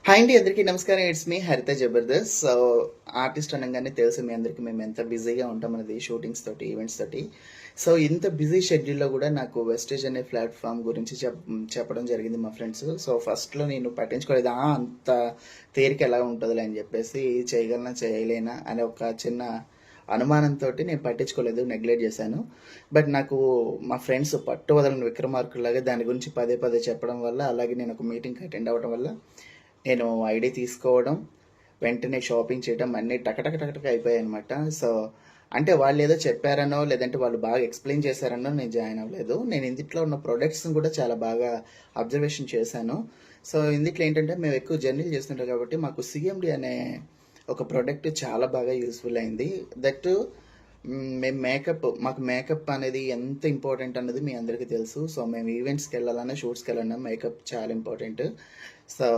Hi అండి, అందరికీ నమస్కారం. ఇట్స్ మీ హరిత జబర్దస్త్. సో ఆర్టిస్ట్ అనగానే తెలుసు మీ అందరికీ మేము ఎంత బిజీగా ఉంటాం అనేది, షూటింగ్స్ తోటి, ఈవెంట్స్ తోటి. సో ఇంత బిజీ షెడ్యూల్లో కూడా నాకు వెస్టేజ్ అనే ప్లాట్ఫామ్ గురించి చెప్పడం జరిగింది మా ఫ్రెండ్స్. సో ఫస్ట్లో నేను పట్టించుకోలేదు, అంత తేరిక ఎలా ఉంటుందిలే అని చెప్పేసి, చేయగలనా చేయలేనా అనే ఒక చిన్న అనుమానంతో నేను పట్టించుకోలేదు, నెగ్లెక్ట్ చేశాను. బట్ నాకు మా ఫ్రెండ్స్ పట్టు వదలని విక్రమార్కులాగా దాని గురించి పదే పదే చెప్పడం వల్ల, అలాగే నేను ఒక మీటింగ్కి అటెండ్ అవ్వడం వల్ల నేను ఐడి తీసుకోవడం, వెంటనే షాపింగ్ చేయడం అన్నీ టకటక టకటక అయిపోయాయి అనమాట. సో అంటే వాళ్ళు ఏదో చెప్పారనో, లేదంటే వాళ్ళు బాగా ఎక్స్ప్లెయిన్ చేశారనో నేను జాయిన్ అవ్వలేదు. నేను ఇందులో ఉన్న ప్రొడక్ట్స్ని కూడా చాలా బాగా అబ్జర్వేషన్ చేశాను. సో ఇందులో ఏంటంటే, మేము ఎక్కువ జర్నీలు చేస్తుంటాం కాబట్టి మాకు సిఎండి అనే ఒక ప్రోడక్ట్ చాలా బాగా యూస్ఫుల్ అయింది. దట్ మేము మాకు మేకప్ అనేది ఎంత ఇంపార్టెంట్ అన్నది మీ అందరికీ తెలుసు. సో మేము ఈవెంట్స్కి వెళ్ళాలన్నా, షూట్స్కి వెళ్ళాలన్నా మేకప్ చాలా ఇంపార్టెంట్. సో